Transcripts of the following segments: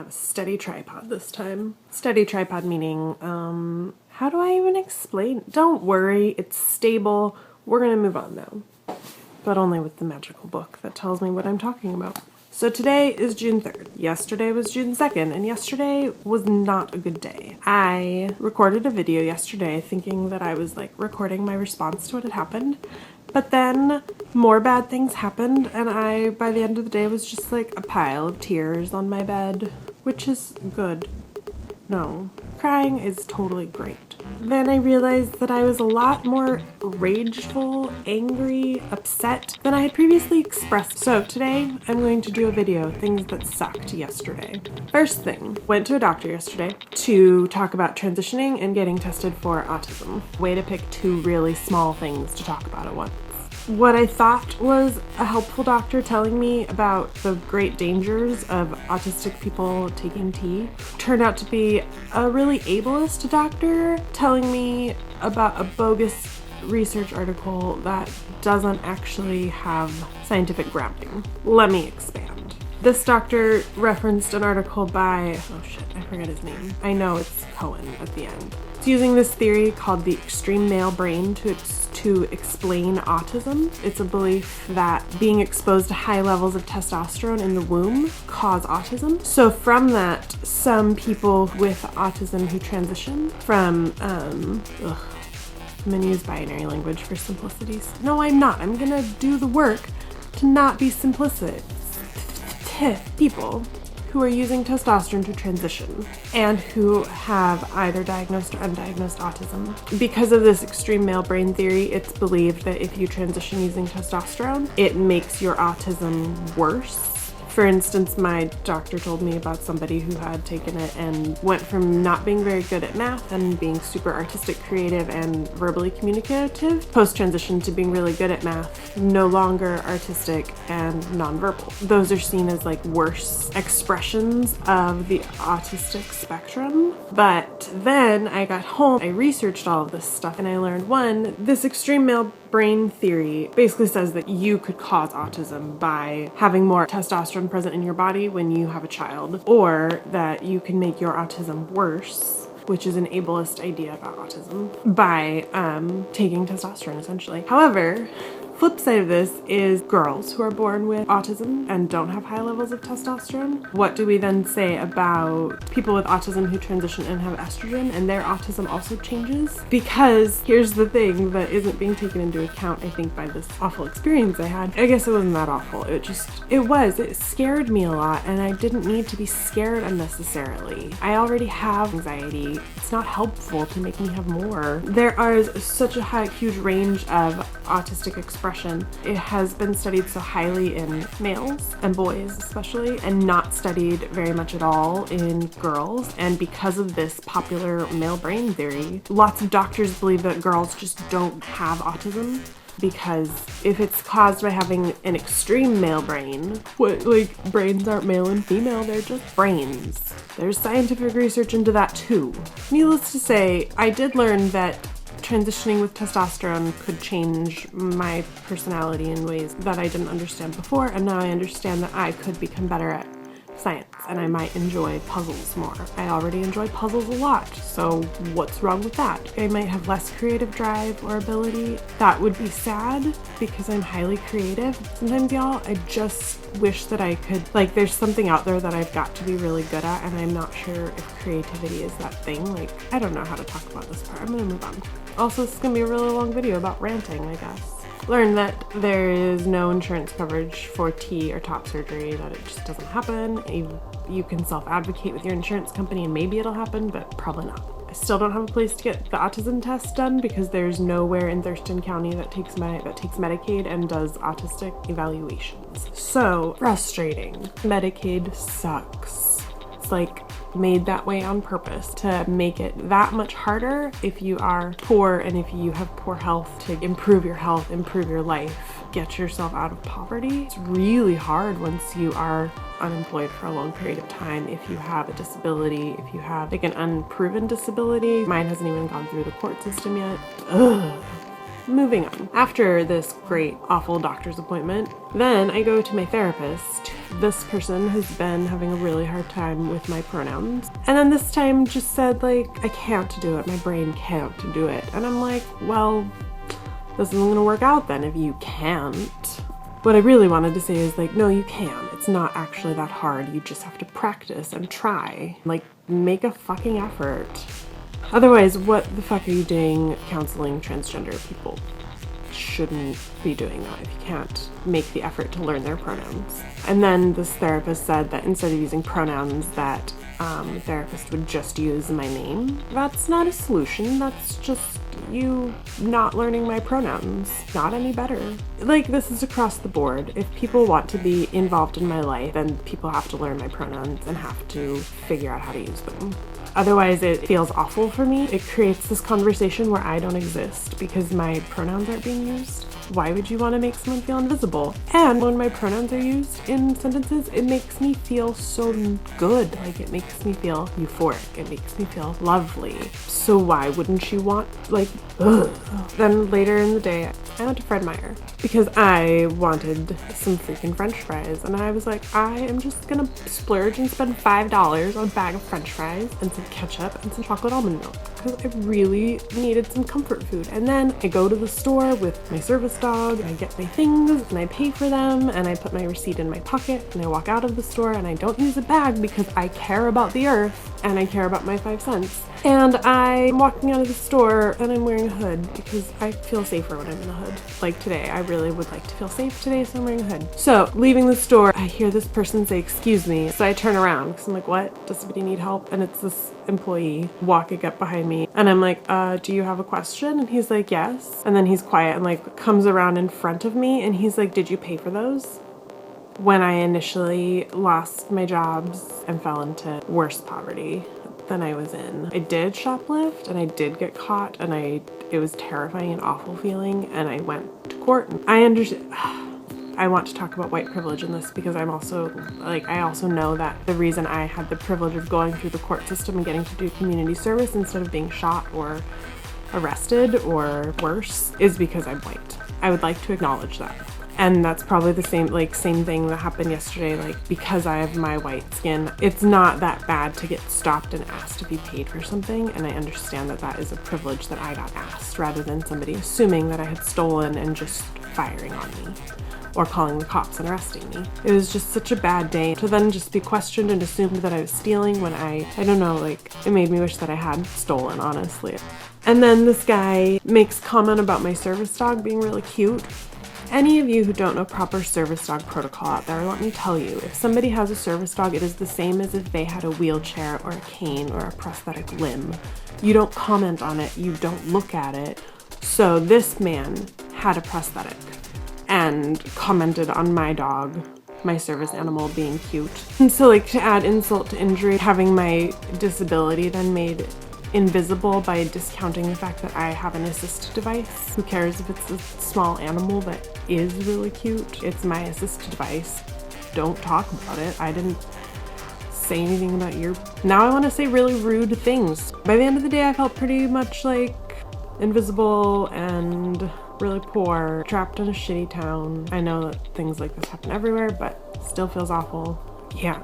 have a steady tripod this time. Steady tripod meaning, how do I even explain? Don't worry, it's stable. We're gonna move on now. But only with the magical book that tells me what I'm talking about. So today is June 3rd. Yesterday was June 2nd, and yesterday was not a good day. I recorded a video yesterday thinking that I was like recording my response to what had happened. But then more bad things happened, and I, by the end of the day, was just like a pile of tears on my bed, which is good. No, crying is totally great. Then I realized that I was a lot more rageful, angry, upset than I had previously expressed. So today I'm going to do a video, things that sucked yesterday. First thing, went to a doctor yesterday to talk about transitioning and getting tested for autism. Way to pick two really small things to talk about at once. What I thought was a helpful doctor telling me about the great dangers of autistic people taking tea turned out to be a really ableist doctor telling me about a bogus research article that doesn't actually have scientific grounding. Let me expand. This doctor referenced an article by, oh shit, I forget his name. I know it's Cohen at the end. It's using this theory called the extreme male brain to explain autism. It's a belief that being exposed to high levels of testosterone in the womb cause autism. So from that, some people with autism who transition from, I'm gonna use binary language for simplicities. No, I'm not. I'm gonna do the work to not be simplistic. People who are using testosterone to transition and who have either diagnosed or undiagnosed autism. Because of this extreme male brain theory, it's believed that if you transition using testosterone, it makes your autism worse. For instance, my doctor told me about somebody who had taken it and went from not being very good at math and being super artistic, creative, and verbally communicative, post-transition to being really good at math, no longer artistic and nonverbal. Those are seen as like worse expressions of the autistic spectrum. But then I got home, I researched all of this stuff, and I learned one, this extreme male brain theory basically says that you could cause autism by having more testosterone present in your body when you have a child, or that you can make your autism worse, which is an ableist idea about autism, by taking testosterone essentially. However, flip side of this is girls who are born with autism and don't have high levels of testosterone. What do we then say about people with autism who transition and have estrogen and their autism also changes? Because here's the thing that isn't being taken into account, I think, by this awful experience I had. I guess it wasn't that awful. It scared me a lot, and I didn't need to be scared unnecessarily. I already have anxiety. It's not helpful to make me have more. There is such a huge range of autistic expression. It has been studied so highly in males and boys especially, and not studied very much at all in girls. And because of this popular male brain theory, lots of doctors believe that girls just don't have autism. Because if it's caused by having an extreme male brain, brains aren't male and female, they're just brains. There's scientific research into that too. Needless to say, I did learn that transitioning with testosterone could change my personality in ways that I didn't understand before, and now I understand that I could become better at science and I might enjoy puzzles more. I already enjoy puzzles a lot, so what's wrong with that? I might have less creative drive or ability. That would be sad because I'm highly creative. Sometimes, y'all, I just wish that I could, there's something out there that I've got to be really good at, and I'm not sure if creativity is that thing. I don't know how to talk about this part. I'm gonna move on. Also, this is gonna be a really long video about ranting, I guess. Learn that there is no insurance coverage for T or top surgery, that it just doesn't happen. You can self-advocate with your insurance company and maybe it'll happen, but probably not. I still don't have a place to get the autism test done because there's nowhere in Thurston County that takes Medicaid and does autistic evaluations. So frustrating. Medicaid sucks. It's made that way on purpose to make it that much harder if you are poor and if you have poor health, to improve your health, improve your life, get yourself out of poverty. It's really hard once you are unemployed for a long period of time if you have a disability, if you have an unproven disability. Mine hasn't even gone through the court system yet. Ugh. moving on. After this great, awful doctor's appointment, then I go to my therapist. This person has been having a really hard time with my pronouns. And then this time just said, like, I can't do it. My brain can't do it. And I'm like, well, this isn't gonna work out then if you can't. What I really wanted to say is, like, no, you can. It's not actually that hard. You just have to practice and try. Like, make a fucking effort. Otherwise, what the fuck are you doing counseling transgender people? Shouldn't be doing that if you can't make the effort to learn their pronouns. And then this therapist said that instead of using pronouns, that the therapist would just use my name. That's not a solution. That's just you not learning my pronouns. Not any better. Like, this is across the board. If people want to be involved in my life, then people have to learn my pronouns and have to figure out how to use them. Otherwise, it feels awful for me. It creates this conversation where I don't exist because my pronouns aren't being used. Why would you want to make someone feel invisible? And when my pronouns are used in sentences, it makes me feel so good. Like, it makes me feel euphoric. It makes me feel lovely. So why wouldn't you want, like, ugh. Then later in the day, I went to Fred Meyer because I wanted some freaking French fries. And I was like, I am just gonna splurge and spend $5 on a bag of French fries and some ketchup and some chocolate almond milk because I really needed some comfort food. And then I go to the store with my service dog, I get my things and I pay for them and I put my receipt in my pocket and I walk out of the store and I don't use a bag because I care about the earth and I care about my 5 cents. And I'm walking out of the store and I'm wearing a hood because I feel safer when I'm in a hood. Like today, I really would like to feel safe today, so I'm wearing a hood. So leaving the store, I hear this person say, excuse me. So I turn around because I'm like, what? Does somebody need help? And it's this employee walking up behind me. And I'm like, do you have a question? And he's like, yes. And then he's quiet and like comes around in front of me and he's like, did you pay for those? When I initially lost my jobs and fell into worse poverty than I was in. I did shoplift and I did get caught and it was terrifying and awful feeling and I went to court. I understand. I want to talk about white privilege in this because I'm also, like, I also know that the reason I had the privilege of going through the court system and getting to do community service instead of being shot or arrested or worse is because I'm white. I would like to acknowledge that. And that's probably the same thing that happened yesterday. Like, because I have my white skin, it's not that bad to get stopped and asked to be paid for something. And I understand that that is a privilege that I got asked rather than somebody assuming that I had stolen and just firing on me or calling the cops and arresting me. It was just such a bad day to then just be questioned and assumed that I was stealing when I don't know, like, it made me wish that I had stolen, honestly. And then this guy makes comment about my service dog being really cute. Any of you who don't know proper service dog protocol out there, let me tell you, if somebody has a service dog, it is the same as if they had a wheelchair or a cane or a prosthetic limb. You don't comment on it, you don't look at it. So this man had a prosthetic and commented on my dog, my service animal, being cute. And so, like, to add insult to injury, having my disability then made invisible by discounting the fact that I have an assist device. Who cares if it's a small animal that is really cute? It's my assist device. Don't talk about it. I didn't say anything about your... Now I want to say really rude things. By the end of the day, I felt pretty much like invisible and really poor, trapped in a shitty town. I know that things like this happen everywhere, but still feels awful. Yeah.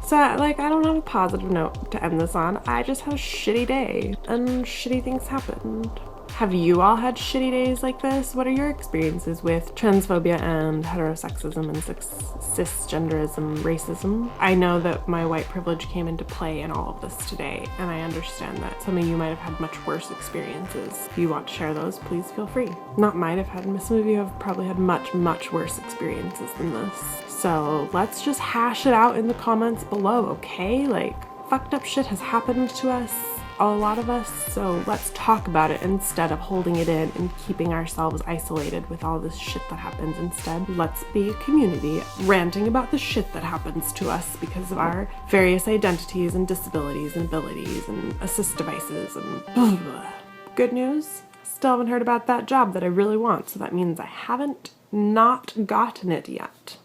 So, like, I don't have a positive note to end this on. I just had a shitty day, and shitty things happened. Have you all had shitty days like this? What are your experiences with transphobia and heterosexism and cisgenderism, racism? I know that my white privilege came into play in all of this today, and I understand that some of you might have had much worse experiences. If you want to share those, please feel free. Not might have had, some of you have probably had much, much worse experiences than this. So let's just hash it out in the comments below, okay? Like, fucked up shit has happened to us, a lot of us, so let's talk about it instead of holding it in and keeping ourselves isolated with all this shit that happens. Instead, let's be a community ranting about the shit that happens to us because of our various identities and disabilities and abilities and assist devices and blah, blah. Good news, still haven't heard about that job that I really want, so that means I haven't not gotten it yet.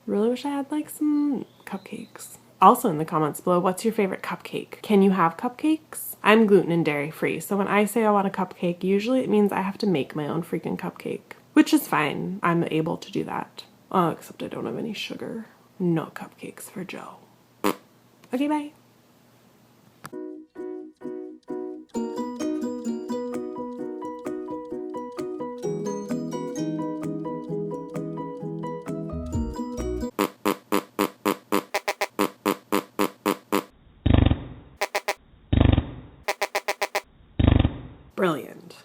Really wish I had like some cupcakes. also in the comments below, what's your favorite cupcake? Can you have cupcakes? I'm gluten and dairy free, so when I say I want a cupcake, usually it means I have to make my own freaking cupcake, which is fine. I'm able to do that. Except I don't have any sugar. No cupcakes for Joe. Okay, bye.